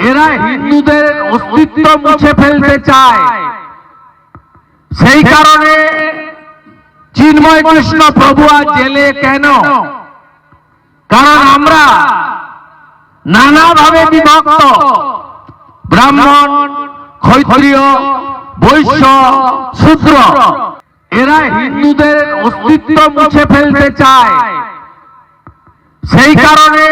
এরা হিন্দুদের অস্তিত্ব মুছে ফেলতে চায়। সেই কারণে চিন্ময় কৃষ্ণ প্রভু আজ জেলে কেন? কারণ আমরা নানাভাবে বিভক্ত, ব্রাহ্মণ, ক্ষত্রিয়, বৈশ্য, শূদ্র। এরা হিন্দুদের অস্তিত্ব মুছে ফেলতে চায়। সেই কারণে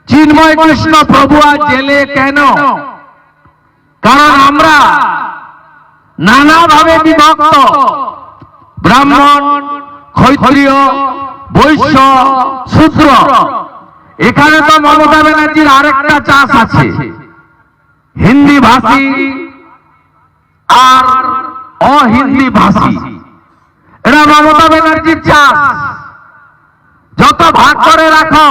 চিন্ময় কৃষ্ণ প্রভু আজ জেলে কেন? কারণ আমরা নানাভাবে বিভক্ত, ব্রাহ্মণ, ক্ষত্রিয়, বৈশ্য, শূদ্র। এখানে তো মমতা ব্যানার্জির আরেকটা চাষ আছে, হিন্দি ভাষী আর অহিন্দি ভাষী। এরা মমতা ব্যানার্জির চাষ। যত ভাগ করে রাখো,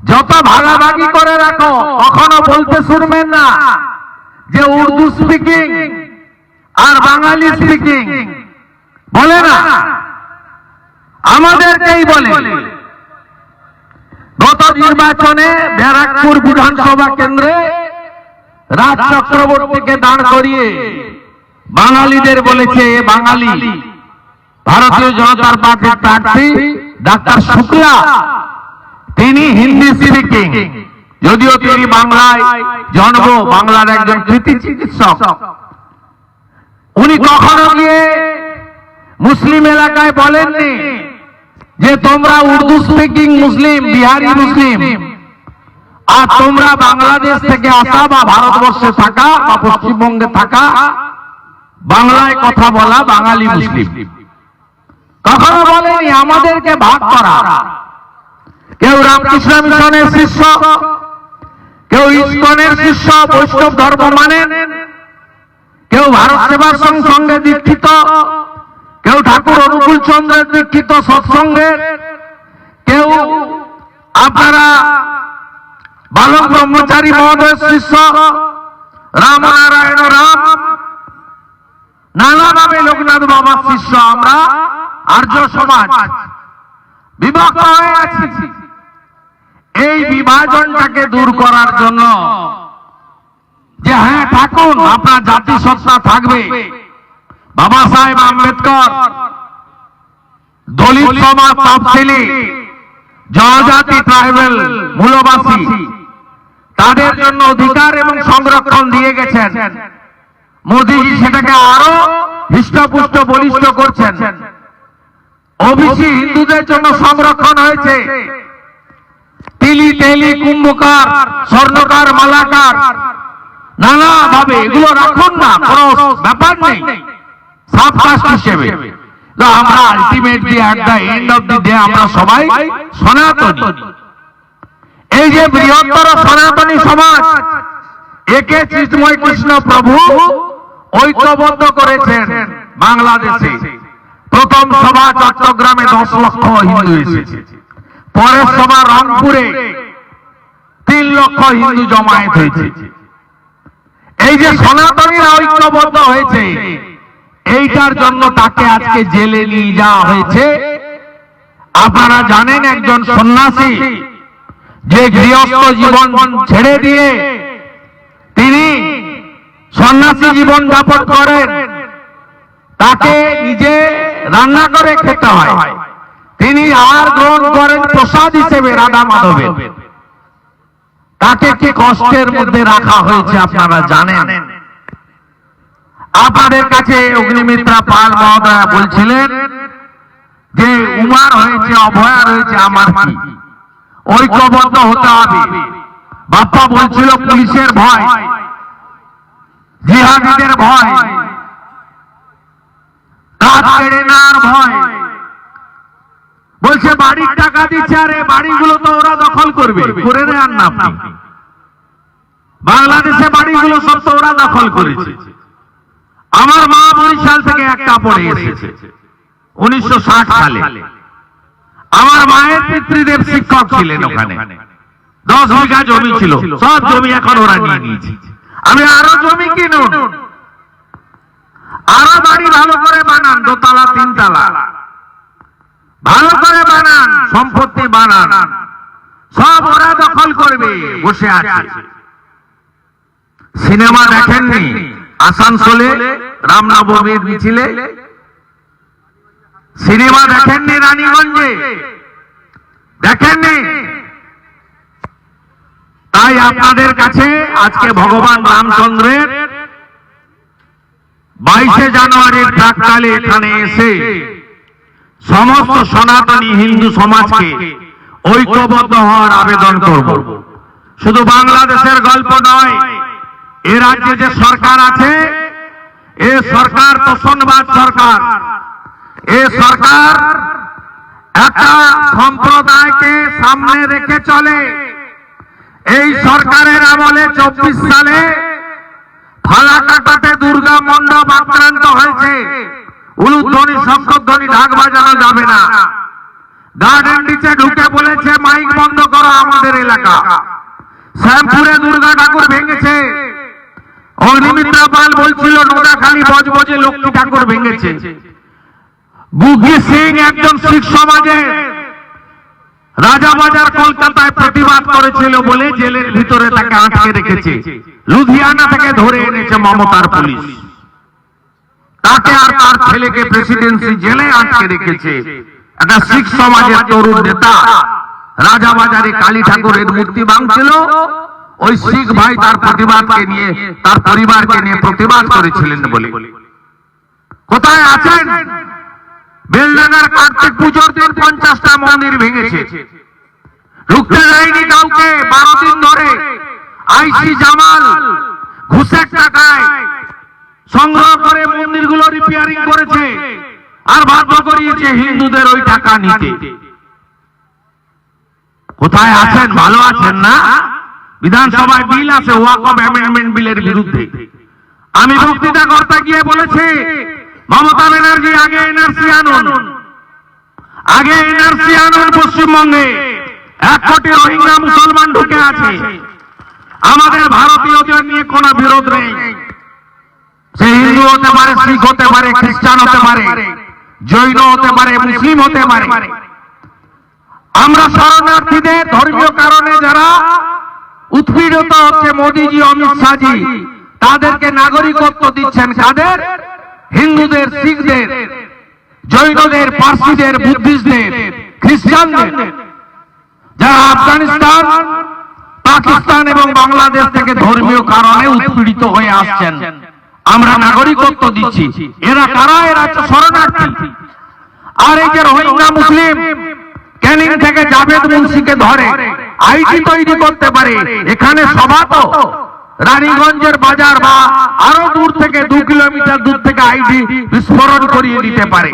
যত ভাগাভাগি করে রাখো, কখনো বলতে শুনবেন না যে উর্দু স্পিকিং আর বাঙালি স্পিকিং। বলে না, আমাদেরকেই বলে। গত নির্বাচনে ব্যারাকপুর বিধানসভা কেন্দ্রে রাজ চক্রবর্তীকে দাঁড় করিয়ে বাঙালিদের বলেছে এ বাঙালি। ভারতীয় জনতার পার্টির প্রার্থী ডাক্তার শুক্লা, তিনি হিন্দি স্পিকিং, যদিও তিনি বাংলায় জন্ম, বাংলার একজন কৃতি চিকিৎসক। উনি কখনো গিয়ে মুসলিম এলাকায় বলেননি যে তোমরা উর্দু স্পিকিং মুসলিম, বিহারি মুসলিম, আর তোমরা বাংলাদেশ থেকে আসা বা ভারতবর্ষে থাকা বা পশ্চিমবঙ্গে থাকা বাংলায় কথা বলা বাঙালি মুসলিম। কখনো বলেনি আমাদেরকে ভাগ করা। কেউ রামকৃষ্ণ মিশনের শিষ্য, কেউ ইসকনের শিষ্য, বৈষ্ণব ধর্ম মানেন, কেউ ভারত সেবাশ্রম সঙ্গে দীক্ষিত, কেউ ঠাকুর অনুকূল চন্দ্রের দীক্ষিত সৎসঙ্গের, কেউ আপনারা বালক ব্রহ্মচারী মহোদয়ের শিষ্য, রামনারায়ণ রাম, নানাভাবে লোকনাথ বাবার শিষ্য। আমরা আর্য সমাজ বিভক্ত হয়ে আছি। এই বিভাজনটাকে দূর করার জন্য যে হ্যাঁ থাকুন, আপনার জাতিসত্তা থাকবে। বাবা সাহেব আম্বেদকর দলিত সমাজ, তফসিলি, জনজাতি, ট্রাইবেল, মূলবাসী, তাদের জন্য অধিকার এবং সংরক্ষণ দিয়ে গেছেন। মোদীজি সেটাকে আরো হৃষ্টপুষ্ট বলিষ্ঠ করছেন। ওবিসি হিন্দুদের জন্য সংরক্ষণ হয়েছে। তিলি, তেলি, কুম্ভকার, স্বর্ণকার, মালাকার, নানাভাবে এগুলো রাখুন না, কোনো ব্যাপার নেই, সাবকাস্ট হিসেবে। আমরা ultimately at the end of the day আমরা সবাই সনাতনী। এই যে বৃহত্তর সনাতনী সমাজ, একে চিন্ময় কৃষ্ণ প্রভু ঐক্যবদ্ধ করেছেন। বাংলাদেশে প্রথম সভা চট্টগ্রামে 10 লক্ষ হিন্দু এসেছে, পরের সভা রংপুরে 3 লক্ষ হিন্দু জমায়েত হয়েছে। এই যে সনাতনীরা ঐক্যবদ্ধ হয়েছে, এইটার জন্য তাকে আজকে জেলে নিয়ে যাওয়া হয়েছে। আপনারা জানেন একজন সন্ন্যাসী যে গৃহস্থ জীবন ছেড়ে দিয়ে তিনি সন্ন্যাসী জীবন যাপন করেন, তাকে নিজে রান্না করে খেতে হয়। তিনি আহার গ্রহণ করেন প্রসাদ হিসেবে রাধা মাধবের। তাকে কি কষ্টের মধ্যে রাখা হয়েছে আপনারা জানেন। আপনাদের কাছে অগ্নিমিত্রা পাল মহোদয়া বলছিলেন যে উমার হয়েছে, অভয়া রয়েছে, আমার কি? ঐক্যবদ্ধ হতে হবে। বাপ্পা বলছিল পুলিশের ভয়, জিহাদিদের ভয়, কাজ কেড়ে নেওয়ার ভয়। বলছে বাড়ির টাকা দিচ্ছে, আরে বাড়িগুলো তো ওরা দখল করবে, করে নেন না আপনি। বাংলাদেশে বাড়িগুলো সব তো ওরা দখল করেছে। আমার মা বরিশাল থেকে একটা পড়ে এসেছে 1960 সালে। আমার মায়ের পিতৃদেব শিক্ষক ছিলেন ওখানে। 10 বিঘা জমি ছিল, সব জমি এখন ওরা নিয়ে নিয়েছে। আমি আরো জমি কিনুন, আরো বাড়ি ভালো করে বানান, 2 তলা 3 তলা ভালো করে বানান, সম্পত্তি বানান, সব ওরা দখল করবে বসে আছে। সিনেমা দেখেননি আসানসোলে রামনবমীর মিছিলে? সিনেমা দেখেননি রানীগঞ্জে? দেখেননি? তাই আপনাদের কাছে আজকে ভগবান রামচন্দ্রের 22শে জানুয়ারির প্রাক্কালে এখানে এসে সমস্ত সনাতনী হিন্দু সমাজকে ঐক্যবদ্ধ হওয়ার আবেদন করব। শুধু বাংলাদেশের গল্প নয়, এ রাজ্যে যে সরকার আছে, এ সরকার তোষণবাদ সরকার। এ সরকার একটা সম্প্রদায়কে সামনে রেখে চলে। এই সরকারের আমলে 24 সালে ফালাকাটাতে দুর্গা মণ্ডপ আক্রান্ত হয়েছে। উলুধ্বনি শঙ্খধ্বনি ঢাক বাজানো যাবে না। গার্ডেন নিচে ঢুকে বলেছে মাইক বন্ধ করো আমাদের এলাকা। শ্যামপুরে দুর্গা ঠাকুর ভেঙেছে। অগ্নিমিত্রা পাল বলছিল নোদাখালী বজবজে লক্ষ্মী ঠাকুর ভেঙেছে। গুগি সিং একজন শিখ সমাজে রাজাবাজার কলকাতায় প্রতিবাদ করেছিল বলে জেলের ভিতরে তাকে আটকে রেখেছে। লুধিয়ানা থেকে ধরে এনেছে মমতার পুলিশ। তাকে আর তার ছেলেকে প্রেসিডেন্সি জেলে আটকে রেখেছে। একটা শিখ সমাজের তরুণ নেতা রাজাবাজারে কালী ঠাকুরের মূর্তি ভাঙছিল। ওই শিখ ভাই তার প্রতিবাদকে নিয়ে, তার পরিবারকে নিয়ে প্রতিবাদ করেছিলেন বলে। কোথায় আছেন? বেলডাঙ্গার কার্তিক পুজোর দিন 50টা মন্দির ভেঙেছে। ঢুকতে দেয়নি কাউকে 12 দিন ধরে। আইসি জামাল ঘুষের টাকায় সংগ্রহ করে মন্দিরগুলো রিপেয়ারিং করেছে আর বাধ্য করিয়েছে হিন্দুদের ওই টাকা নিতে। কোথায় আছেন? ভালো আছেন না? বিধানসভায় বিল আছে ওয়াকফ অ্যামেন্ডমেন্ট বিলের বিরুদ্ধে। আমি বক্তৃতা করতে গিয়ে বলেছি মমতা ব্যানার্জি আগে এনআরসি আনুন, আগে এনআরসি আনুন। পশ্চিমবঙ্গে 1 কোটি রোহিঙ্গা মুসলমান ঢুকে আছে। আমাদের ভারতীয়দের নিয়ে কোনো বিরোধ নেই। সে হিন্দু হতে পারে, শিখ হতে পারে, খ্রিস্টান হতে পারে, জৈন হতে পারে, মুসলিম হতে পারে। আমরা শরণার্থীদের ধর্মীয় কারণে যারা উৎপীড়িত হচ্ছে, মোদীজি অমিত শাহজি তাদেরকে নাগরিকত্ব দিচ্ছেন। কাদের? হিন্দুদের, শিখদের, জৈনদের, পার্সিদের, বুদ্ধিস্টদের, খ্রিস্টানদের, যারা আফগানিস্তান, পাকিস্তান এবং বাংলাদেশ থেকে ধর্মীয় কারণে উৎপীড়িত হয়ে আসছেন। আমরা নাগরিকত্ব দিচ্ছি। এরা কারা? এরা শরণার্থী। আর এই যে রোহিঙ্গা মুসলিম ক্যানিং থেকে জাভেদ মুন্সিকে ধরে আইডি তৈরি করতে পারে। এখানে সভা তো রানীগঞ্জের বাজার বা আরো দূর থেকে 2 কিলোমিটার দূর থেকে আইডি বিস্ফোরণ করিয়ে দিতে পারে।